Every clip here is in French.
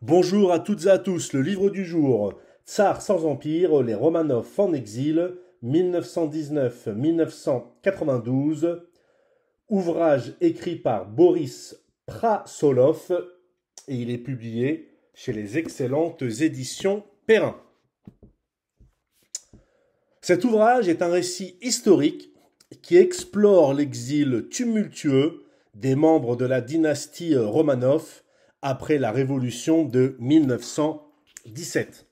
Bonjour à toutes et à tous, le livre du jour, Tsar sans empire, les Romanov en exil, 1919-1992, ouvrage écrit par Boris Prasolov et il est publié chez les excellentes éditions Perrin. Cet ouvrage est un récit historique qui explore l'exil tumultueux des membres de la dynastie Romanov après la révolution de 1917.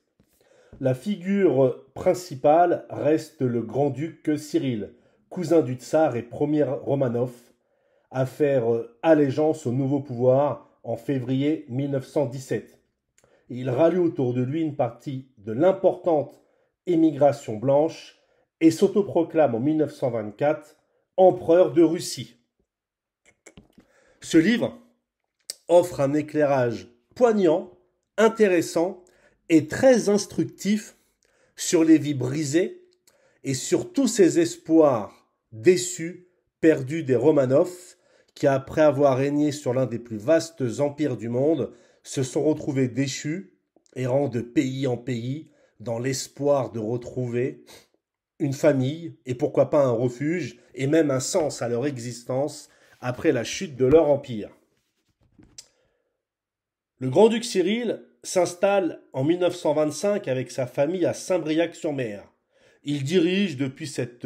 La figure principale reste le grand-duc Cyril, cousin du tsar et premier Romanov, à faire allégeance au nouveau pouvoir en février 1917. Il rallie autour de lui une partie de l'importante émigration blanche et s'autoproclame en 1924 empereur de Russie. Ce livre offre un éclairage poignant, intéressant et très instructif sur les vies brisées et sur tous ces espoirs déçus, perdus des Romanov, qui après avoir régné sur l'un des plus vastes empires du monde, se sont retrouvés déchus, errant de pays en pays, dans l'espoir de retrouver une famille, et pourquoi pas un refuge, et même un sens à leur existence après la chute de leur empire. Le grand-duc Cyril s'installe en 1925 avec sa famille à Saint-Briac-sur-Mer. Il dirige depuis cette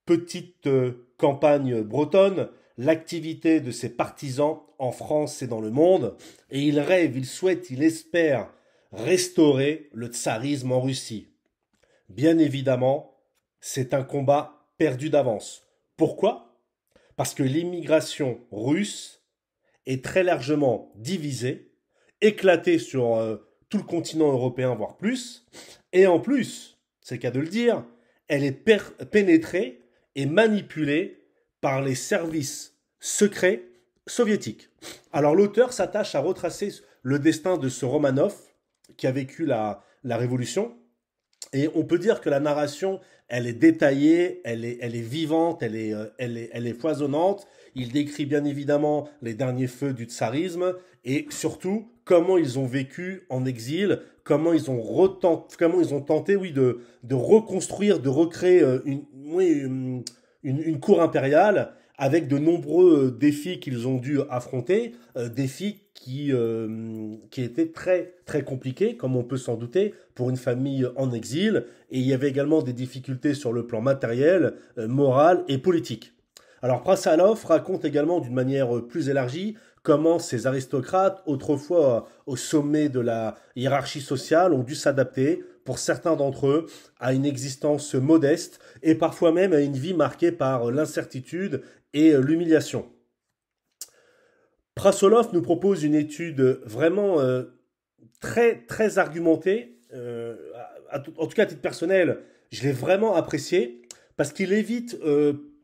petite campagne bretonne l'activité de ses partisans en France et dans le monde, et il rêve, il souhaite, il espère restaurer le tsarisme en Russie. Bien évidemment, c'est un combat perdu d'avance. Pourquoi ? Parce que l'immigration russe est très largement divisée, éclatée sur tout le continent européen, voire plus, et en plus, c'est le cas de le dire, elle est pénétrée et manipulée par les services secrets soviétiques. Alors l'auteur s'attache à retracer le destin de ce Romanov qui a vécu la Révolution, et on peut dire que la narration, elle est détaillée, elle est vivante, elle est foisonnante. Il décrit bien évidemment les derniers feux du tsarisme et surtout comment ils ont vécu en exil, comment ils ont tenté, oui, de reconstruire, de recréer une cour impériale avec de nombreux défis qu'ils ont dû affronter, défis qui étaient très très compliqués, comme on peut s'en douter, pour une famille en exil. Et il y avait également des difficultés sur le plan matériel, moral et politique. Alors Prasalov raconte également d'une manière plus élargie comment ces aristocrates, autrefois au sommet de la hiérarchie sociale, ont dû s'adapter, pour certains d'entre eux, à une existence modeste et parfois même à une vie marquée par l'incertitude et l'humiliation. Prasolov nous propose une étude vraiment très très argumentée. En tout cas, à titre personnel, je l'ai vraiment apprécié parce qu'il évite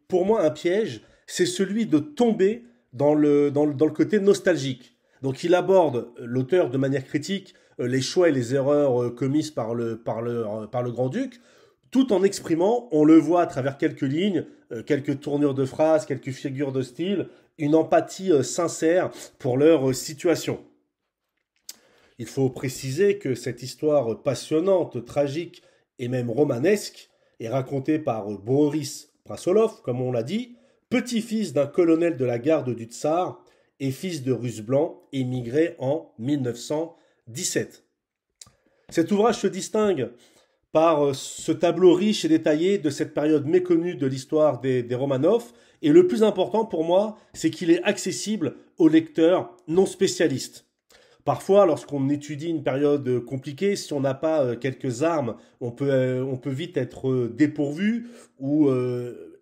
pour moi un piège, c'est celui de tomber dans le côté nostalgique. Donc il aborde, l'auteur de manière critique, les choix et les erreurs commises par le grand-duc, tout en exprimant, on le voit à travers quelques lignes, quelques tournures de phrases, quelques figures de style, une empathie sincère pour leur situation. Il faut préciser que cette histoire passionnante, tragique et même romanesque est racontée par Boris Prasolov, comme on l'a dit, petit-fils d'un colonel de la garde du tsar et fils de Russes blancs émigrés en 1917. Cet ouvrage se distingue par ce tableau riche et détaillé de cette période méconnue de l'histoire des Romanov. Et le plus important pour moi, c'est qu'il est accessible aux lecteurs non spécialistes. Parfois, lorsqu'on étudie une période compliquée, si on n'a pas quelques armes, on peut vite être dépourvu ou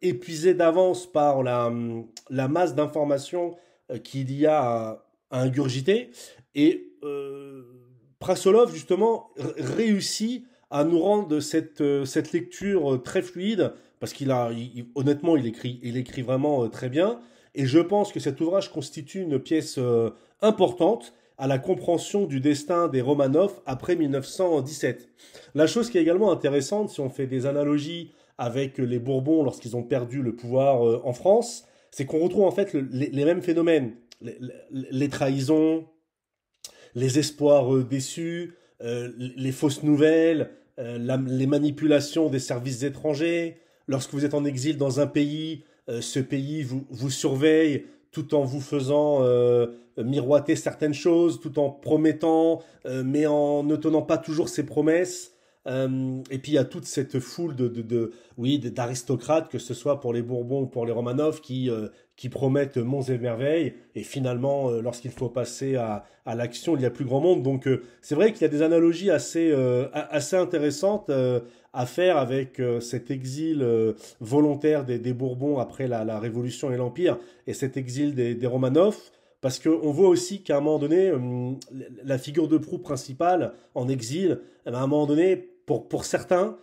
épuisé d'avance par la masse d'informations qu'il y a à ingurgiter. Et Prasolov, justement, réussit à nous rendre cette lecture très fluide, parce honnêtement, il écrit vraiment très bien. Et je pense que cet ouvrage constitue une pièce importante à la compréhension du destin des Romanov après 1917. La chose qui est également intéressante, si on fait des analogies avec les Bourbons lorsqu'ils ont perdu le pouvoir en France, c'est qu'on retrouve en fait les mêmes phénomènes. Les trahisons, les espoirs déçus, les fausses nouvelles, les manipulations des services étrangers. Lorsque vous êtes en exil dans un pays, ce pays vous surveille tout en vous faisant miroiter certaines choses, tout en promettant, mais en ne tenant pas toujours ses promesses. Et puis il y a toute cette foule oui, d'aristocrates, que ce soit pour les Bourbons ou pour les Romanov, qui promettent monts et merveilles, et finalement, lorsqu'il faut passer à l'action, il y a plus grand monde. Donc c'est vrai qu'il y a des analogies assez intéressantes à faire avec cet exil volontaire des Bourbons après la Révolution et l'Empire, et cet exil des Romanov. Parce qu'on voit aussi qu'à un moment donné, la figure de proue principale en exil, à un moment donné, pour certains,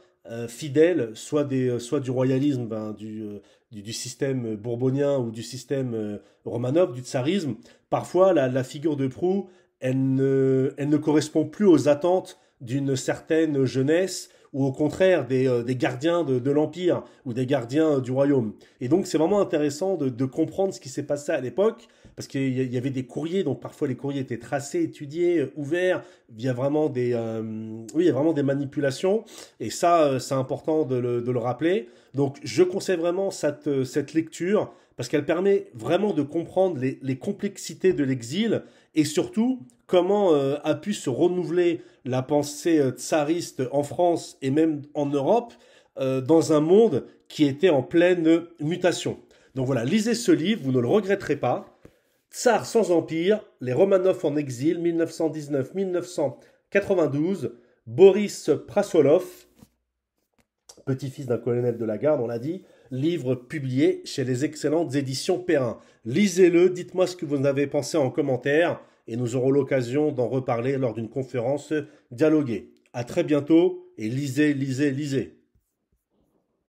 fidèles, soit du royalisme, du système bourbonien ou du système Romanov, du tsarisme, parfois la figure de proue, elle ne correspond plus aux attentes d'une certaine jeunesse, ou au contraire des gardiens de l'Empire, ou des gardiens du royaume. Et donc c'est vraiment intéressant de comprendre ce qui s'est passé à l'époque, parce qu'il y avait des courriers, donc parfois les courriers étaient tracés, étudiés, ouverts. Il y a vraiment oui, il y a vraiment des manipulations, et ça, c'est important de le rappeler. Donc je conseille vraiment cette lecture, parce qu'elle permet vraiment de comprendre les complexités de l'exil, et surtout comment a pu se renouveler la pensée tsariste en France et même en Europe, dans un monde qui était en pleine mutation. Donc voilà, lisez ce livre, vous ne le regretterez pas. Tsar sans empire, les Romanov en exil, 1919-1992, Boris Prasolov, petit-fils d'un colonel de la garde, on l'a dit, livre publié chez les excellentes éditions Perrin. Lisez-le, dites-moi ce que vous en avez pensé en commentaire, et nous aurons l'occasion d'en reparler lors d'une conférence dialoguée. À très bientôt, et lisez, lisez, lisez.